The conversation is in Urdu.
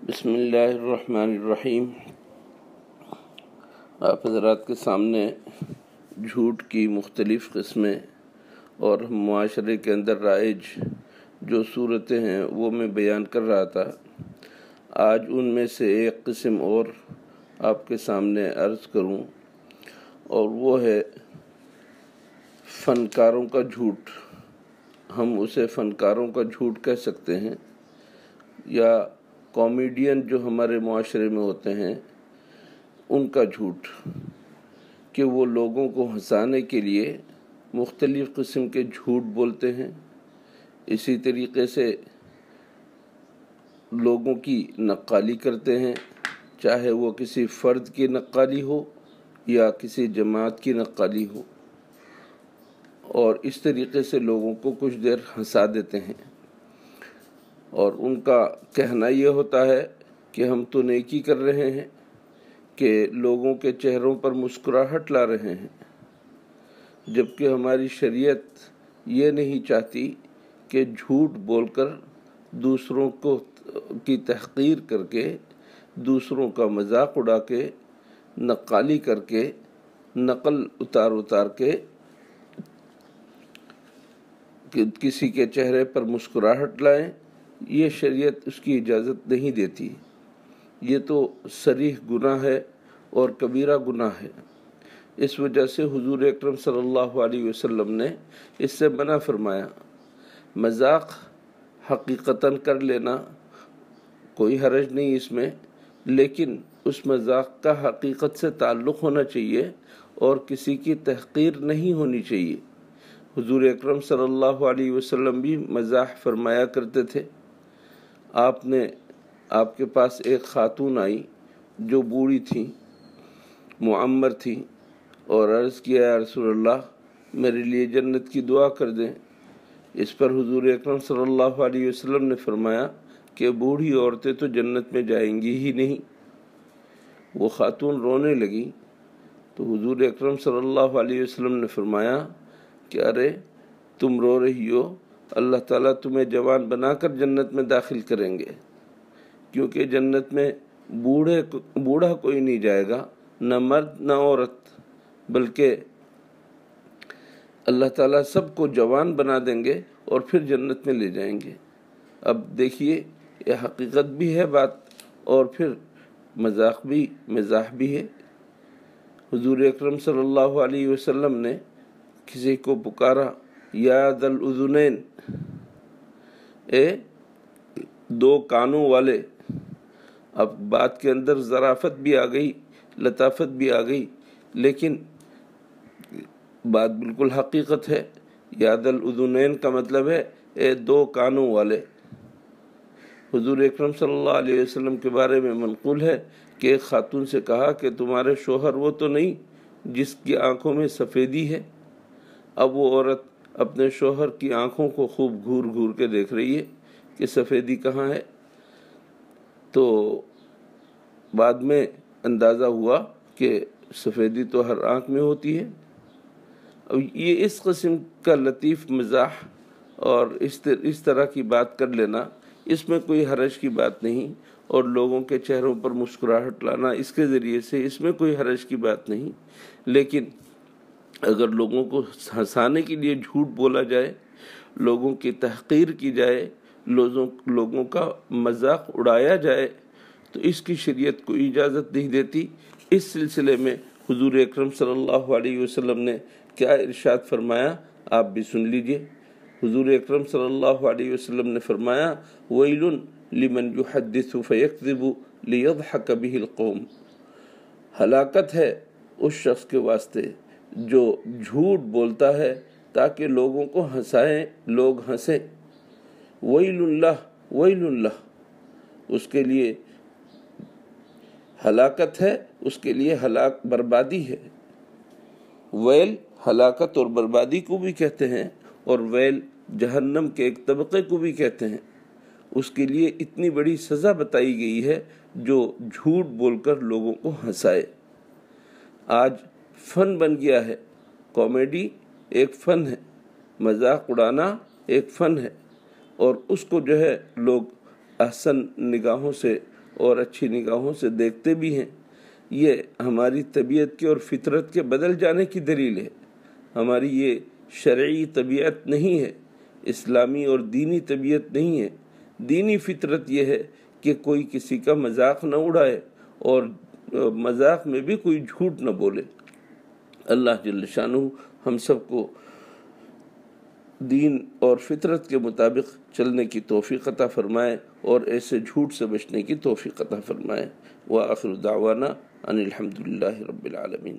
بسم اللہ الرحمن الرحیم۔ آپ حضرات کے سامنے جھوٹ کی مختلف قسمیں اور معاشرے کے اندر رائج جو صورتیں ہیں وہ میں بیان کر رہا تھا۔ آج ان میں سے ایک قسم اور آپ کے سامنے عرض کروں، اور وہ ہے فنکاروں کا جھوٹ۔ ہم اسے فنکاروں کا جھوٹ کہہ سکتے ہیں، یا کامیڈین جو ہمارے معاشرے میں ہوتے ہیں ان کا جھوٹ، کہ وہ لوگوں کو ہنسانے کے لیے مختلف قسم کے جھوٹ بولتے ہیں۔ اسی طریقے سے لوگوں کی نقالی کرتے ہیں، چاہے وہ کسی فرد کی نقالی ہو یا کسی جماعت کی نقالی ہو، اور اس طریقے سے لوگوں کو کچھ دیر ہنسا دیتے ہیں۔ اور ان کا کہنا یہ ہوتا ہے کہ ہم تو نیکی کر رہے ہیں، کہ لوگوں کے چہروں پر مسکراہٹ لا رہے ہیں، جبکہ ہماری شریعت یہ نہیں چاہتی کہ جھوٹ بول کر دوسروں کی تحقیر کر کے، دوسروں کا مذاق اڑا کے، نقالی کر کے، نقل اتار کے کسی کے چہرے پر مسکراہٹ لائیں۔ یہ شریعت اس کی اجازت نہیں دیتی۔ یہ تو صریح گناہ ہے اور کبیرہ گناہ ہے۔ اس وجہ سے حضور اکرم صلی اللہ علیہ وسلم نے اس سے منع فرمایا۔ مذاق حقیقتاً کر لینا کوئی حرج نہیں اس میں، لیکن اس مذاق کا حقیقت سے تعلق ہونا چاہیے اور کسی کی تحقیر نہیں ہونی چاہیے۔ حضور اکرم صلی اللہ علیہ وسلم بھی مزاح فرمایا کرتے تھے۔ آپ کے پاس ایک خاتون آئی جو بوڑھی تھی، معمر تھی، اور عرض کیا یا رسول اللہ میرے لیے جنت کی دعا کر دیں۔ اس پر حضور اکرم صلی اللہ علیہ وسلم نے فرمایا کہ بوڑھی عورتیں تو جنت میں جائیں گی ہی نہیں۔ وہ خاتون رونے لگی تو حضور اکرم صلی اللہ علیہ وسلم نے فرمایا کہ ارے تم رو رہی ہو، اللہ تعالیٰ تمہیں جوان بنا کر جنت میں داخل کریں گے، کیونکہ جنت میں بوڑھا کوئی نہیں جائے گا، نہ مرد نہ عورت، بلکہ اللہ تعالیٰ سب کو جوان بنا دیں گے اور پھر جنت میں لے جائیں گے۔ اب دیکھیے، یہ حقیقت بھی ہے بات، اور پھر مزاح بھی ہے۔ حضور اکرم صلی اللہ علیہ وسلم نے کسی کو پکارا یا ذا الاذنین، اے دو کانوں والے۔ اب بات کے اندر ظرافت بھی آ گئی، لطافت بھی آ گئی، لیکن بات بالکل حقیقت ہے۔ یا ذا الاذنین کا مطلب ہے اے دو کانوں والے۔ حضور اکرم صلی اللہ علیہ وسلم کے بارے میں منقول ہے کہ ایک خاتون سے کہا کہ تمہارے شوہر وہ تو نہیں جس کی آنکھوں میں سفیدی ہے؟ اب وہ عورت اپنے شوہر کی آنکھوں کو خوب گھور گھور کے دیکھ رہی ہے کہ سفیدی کہاں ہے۔ تو بعد میں اندازہ ہوا کہ سفیدی تو ہر آنکھ میں ہوتی ہے۔ اب یہ اس قسم کا لطیف مزاح اور اس طرح کی بات کر لینا، اس میں کوئی حرج کی بات نہیں، اور لوگوں کے چہروں پر مسکراہٹ لانا اس کے ذریعے سے اس میں کوئی حرج کی بات نہیں۔ لیکن اگر لوگوں کو ہنسانے کے لیے جھوٹ بولا جائے، لوگوں کی تحقیر کی جائے، لوگوں کا مذاق اڑایا جائے، تو اس کی شریعت کو اجازت نہیں دیتی۔ اس سلسلے میں حضور اکرم صلی اللہ علیہ وسلم نے کیا ارشاد فرمایا، آپ بھی سن لیجئے۔ حضور اکرم صلی اللہ علیہ وسلم نے فرمایا ویل لمن یحدث فیکذب لیضحک بہ القوم، ہلاکت ہے اس شخص کے واسطے جو جھوٹ بولتا ہے تاکہ لوگوں کو ہنسائیں، لوگ ہنسیں۔ ویل اللہ، اس کے لیے ہلاکت ہے، اس کے لیے بربادی ہے۔ ویل ہلاکت اور بربادی کو بھی کہتے ہیں، اور ویل جہنم کے ایک طبقے کو بھی کہتے ہیں۔ اس کے لیے اتنی بڑی سزا بتائی گئی ہے جو جھوٹ بول کر لوگوں کو ہنسائے۔ آج فن بن گیا ہے، کامیڈی ایک فن ہے، مذاق اڑانا ایک فن ہے، اور اس کو جو ہے لوگ احسن نگاہوں سے اور اچھی نگاہوں سے دیکھتے بھی ہیں، یہ ہماری طبیعت کے اور فطرت کے بدل جانے کی دلیل ہے۔ ہماری یہ شرعی طبیعت نہیں ہے، اسلامی اور دینی طبیعت نہیں ہے۔ دینی فطرت یہ ہے کہ کوئی کسی کا مذاق نہ اڑائے اور مذاق میں بھی کوئی جھوٹ نہ بولے۔ اللہ جل شانہ ہم سب کو دین اور فطرت کے مطابق چلنے کی توفیق عطا فرمائے اور ایسے جھوٹ سے بچنے کی توفیق عطا فرمائے۔ وآخر دعوانا ان الحمد للہ رب العالمین۔